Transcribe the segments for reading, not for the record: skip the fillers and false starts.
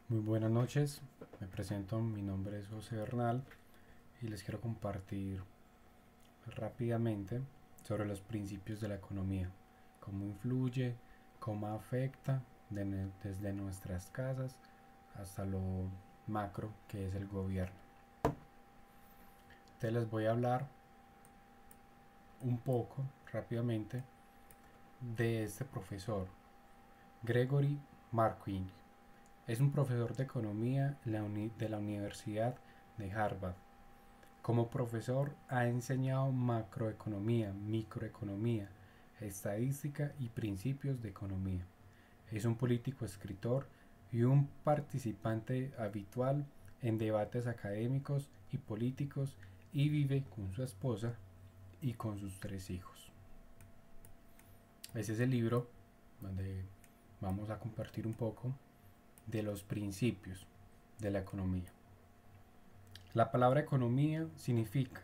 Muy buenas noches, me presento, mi nombre es José Bernal y les quiero compartir rápidamente sobre los principios de la economía, cómo influye, cómo afecta desde nuestras casas hasta lo macro que es el gobierno. Entonces les voy a hablar un poco rápidamente de este profesor, Gregory Marquin. Es un profesor de economía de la Universidad de Harvard. Como profesor ha enseñado macroeconomía, microeconomía, estadística y principios de economía. Es un político escritor y un participante habitual en debates académicos y políticos y vive con su esposa y con sus 3 hijos. Ese es el libro donde vamos a compartir un poco de los principios de la economía. La palabra economía significa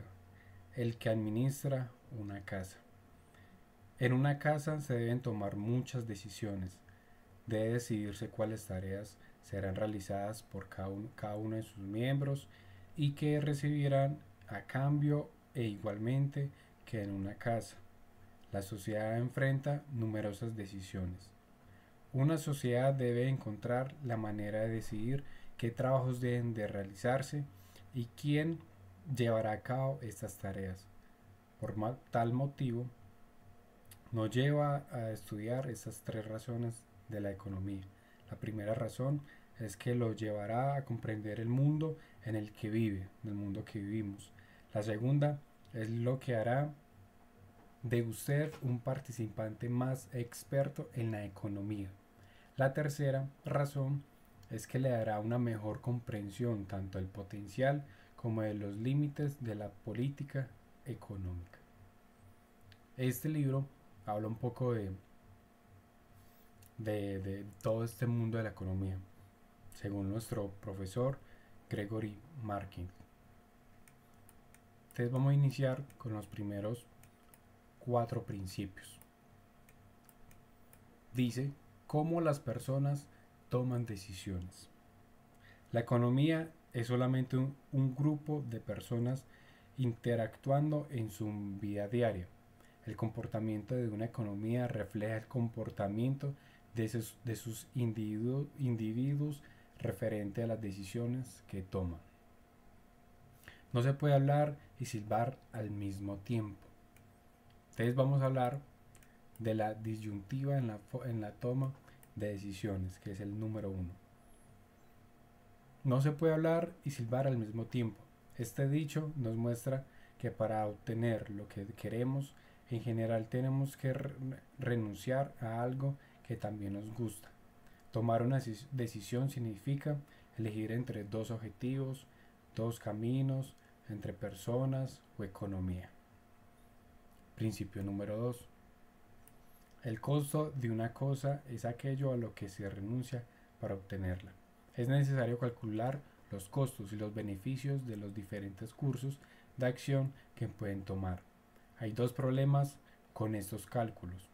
el que administra una casa. En una casa se deben tomar muchas decisiones. Debe decidirse cuáles tareas serán realizadas por cada uno de sus miembros y que recibirán a cambio e igualmente que en una casa. La sociedad enfrenta numerosas decisiones. Una sociedad debe encontrar la manera de decidir qué trabajos deben de realizarse y quién llevará a cabo estas tareas. Por tal motivo, nos lleva a estudiar estas 3 razones de la economía. La primera razón es que lo llevará a comprender el mundo en el que vive, en el mundo que vivimos. La segunda es lo que hará de usted un participante más experto en la economía. La tercera razón es que le dará una mejor comprensión tanto del potencial como de los límites de la política económica. Este libro habla un poco de todo este mundo de la economía, según nuestro profesor Gregory Markin. Entonces vamos a iniciar con los primeros 4 principios. Dice cómo las personas toman decisiones. La economía es solamente un grupo de personas interactuando en su vida diaria. El comportamiento de una economía refleja el comportamiento de sus individuos referente a las decisiones que toman. No se puede hablar y silbar al mismo tiempo. Entonces vamos a hablar de la disyuntiva en la toma de decisiones, que es el número 1. No se puede hablar y silbar al mismo tiempo. Este dicho nos muestra que para obtener lo que queremos, en general tenemos que renunciar a algo que también nos gusta. Tomar una decisión significa elegir entre 2 objetivos, 2 caminos, entre personas o economía. Principio número 2. El costo de una cosa es aquello a lo que se renuncia para obtenerla. Es necesario calcular los costos y los beneficios de los diferentes cursos de acción que pueden tomar. Hay 2 problemas con estos cálculos.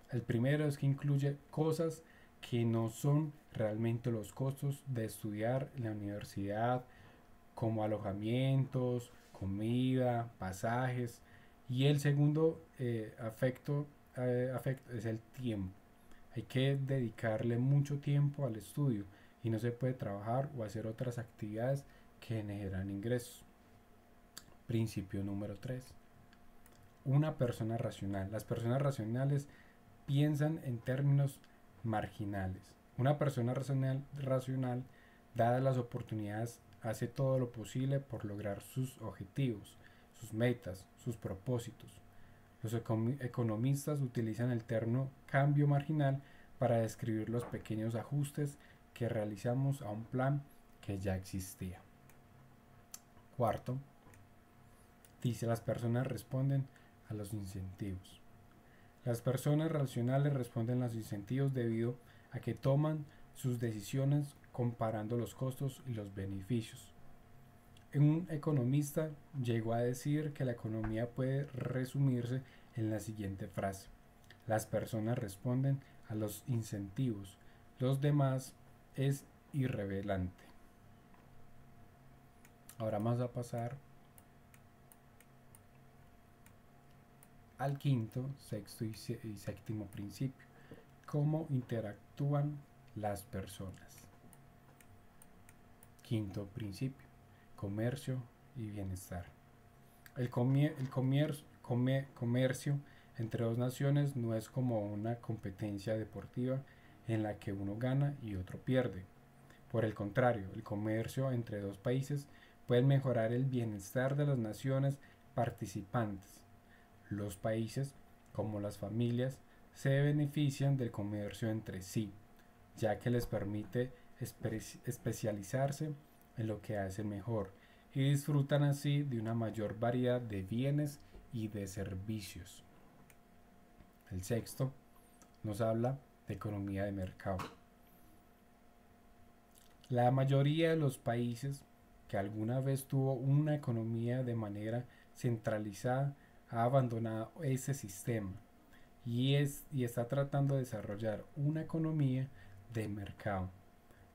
El primero es que incluye cosas que no son realmente los costos de estudiar en la universidad, como alojamientos, comida, pasajes. Y el segundo afecto es el tiempo. Hay que dedicarle mucho tiempo al estudio y no se puede trabajar o hacer otras actividades que generan ingresos. Principio número 3. Una persona racional. Las personas racionales piensan en términos marginales. Una persona racional, dadas las oportunidades, hace todo lo posible por lograr sus objetivos, sus metas, sus propósitos. Los economistas utilizan el término cambio marginal para describir los pequeños ajustes que realizamos a un plan que ya existía. Cuarto, dice las personas responden a los incentivos. Las personas racionales responden a los incentivos debido a que toman sus decisiones comparando los costos y los beneficios. Un economista llegó a decir que la economía puede resumirse en la siguiente frase: las personas responden a los incentivos, los demás es irrelevante. Ahora vamos a pasar al quinto, sexto y séptimo principio. ¿Cómo interactúan las personas? Quinto principio, comercio y bienestar. El comercio entre dos naciones no es como una competencia deportiva en la que uno gana y otro pierde. Por el contrario, el comercio entre dos países puede mejorar el bienestar de las naciones participantes. Los países, como las familias, se benefician del comercio entre sí, ya que les permite especializarse en lo que hacen mejor y disfrutan así de una mayor variedad de bienes y de servicios. El sexto nos habla de economía de mercado. La mayoría de los países que alguna vez tuvo una economía de manera centralizada ha abandonado ese sistema y está tratando de desarrollar una economía de mercado.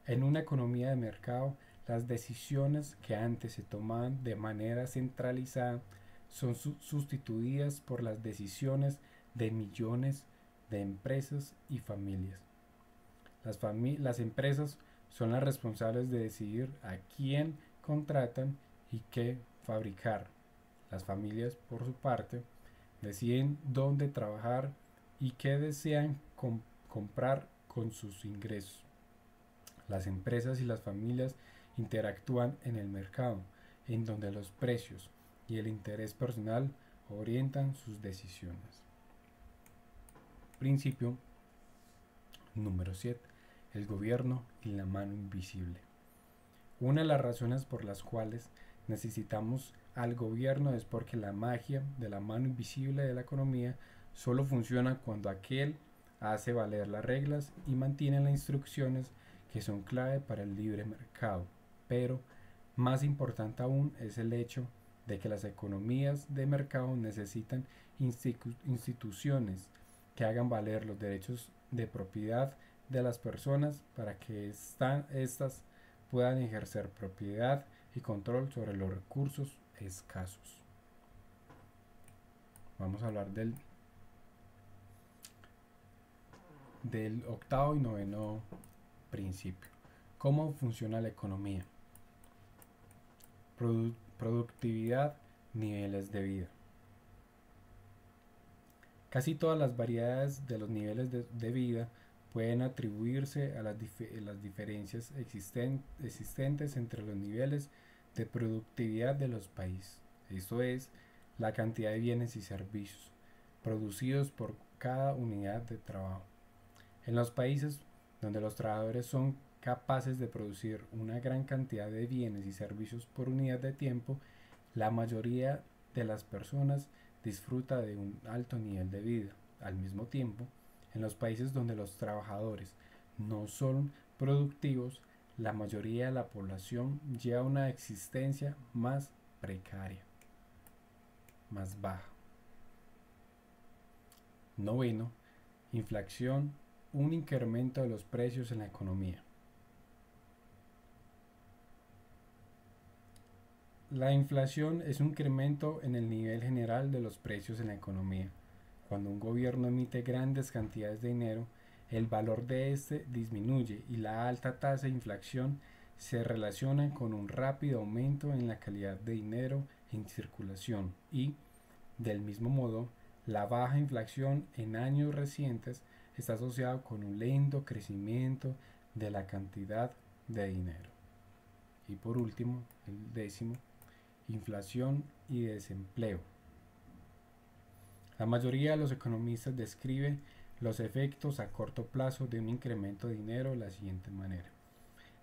En una economía de mercado, las decisiones que antes se tomaban de manera centralizada son sustituidas por las decisiones de millones de empresas y familias. Las empresas son las responsables de decidir a quién contratan y qué fabricar. Las familias, por su parte, deciden dónde trabajar y qué desean comprar con sus ingresos. Las empresas y las familias interactúan en el mercado, en donde los precios y el interés personal orientan sus decisiones. Principio número 7. El gobierno y la mano invisible. Una de las razones por las cuales necesitamos al gobierno es porque la magia de la mano invisible de la economía solo funciona cuando aquel hace valer las reglas y mantiene las instrucciones que son clave para el libre mercado. Pero más importante aún es el hecho de que las economías de mercado necesitan instituciones que hagan valer los derechos de propiedad de las personas para que estas puedan ejercer propiedad y control sobre los recursos escasos. Vamos a hablar del octavo y noveno principio. ¿Cómo funciona la economía? Productividad, niveles de vida. Casi todas las variedades de los niveles de vida pueden atribuirse a las diferencias existentes entre los niveles de productividad de los países, esto es, la cantidad de bienes y servicios producidos por cada unidad de trabajo. En los países donde los trabajadores son capaces de producir una gran cantidad de bienes y servicios por unidad de tiempo, la mayoría de las personas disfruta de un alto nivel de vida. Al mismo tiempo, en los países donde los trabajadores no son productivos, la mayoría de la población lleva una existencia más precaria, más baja. Noveno, inflación, un incremento de los precios en la economía. La inflación es un incremento en el nivel general de los precios en la economía. Cuando un gobierno emite grandes cantidades de dinero, el valor de este disminuye y la alta tasa de inflación se relaciona con un rápido aumento en la calidad de dinero en circulación y, del mismo modo, la baja inflación en años recientes está asociada con un lento crecimiento de la cantidad de dinero. Y por último, el décimo, inflación y desempleo. La mayoría de los economistas describen los efectos a corto plazo de un incremento de dinero de la siguiente manera.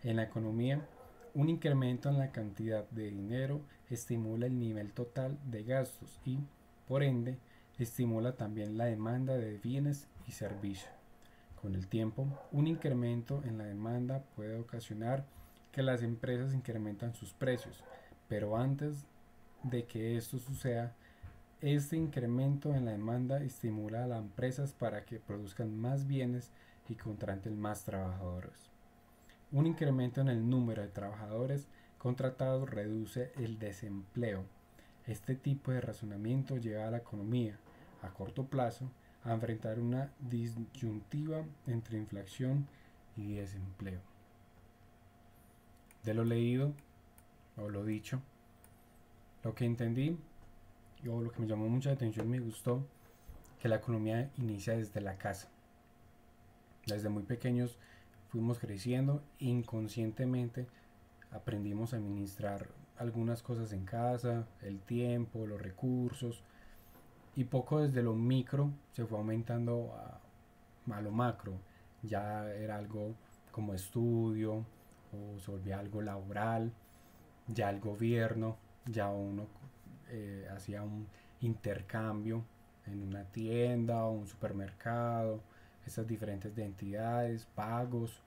En la economía, un incremento en la cantidad de dinero estimula el nivel total de gastos y, por ende, estimula también la demanda de bienes y servicios. Con el tiempo, un incremento en la demanda puede ocasionar que las empresas incrementan sus precios, pero antes de que esto suceda, este incremento en la demanda estimula a las empresas para que produzcan más bienes y contraten más trabajadores. Un incremento en el número de trabajadores contratados reduce el desempleo. Este tipo de razonamiento lleva a la economía, a corto plazo, a enfrentar una disyuntiva entre inflación y desempleo. De lo leído o lo dicho, lo que entendí o lo que me llamó mucha atención, me gustó, que la economía inicia desde la casa. Desde muy pequeños fuimos creciendo, inconscientemente aprendimos a administrar algunas cosas en casa, el tiempo, los recursos, y poco desde lo micro se fue aumentando a lo macro. Ya era algo como estudio o se volvía algo laboral, ya el gobierno, ya uno hacía un intercambio en una tienda o un supermercado, esas diferentes de entidades, pagos.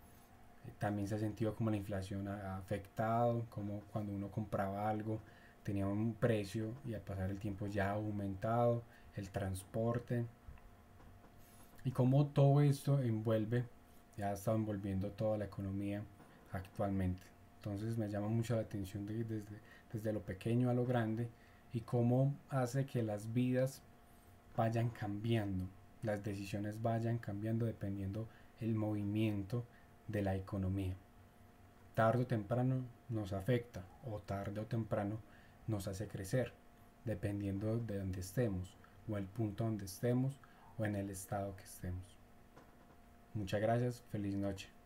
También se ha sentido como la inflación ha afectado, como cuando uno compraba algo tenía un precio y al pasar el tiempo ya ha aumentado, el transporte y como todo esto envuelve, ya ha estado envolviendo toda la economía actualmente. Entonces me llama mucho la atención desde lo pequeño a lo grande y cómo hace que las vidas vayan cambiando, las decisiones vayan cambiando dependiendo el movimiento de la economía. Tarde o temprano nos afecta o tarde o temprano nos hace crecer, dependiendo de donde estemos o el punto donde estemos o en el estado que estemos. Muchas gracias, feliz noche.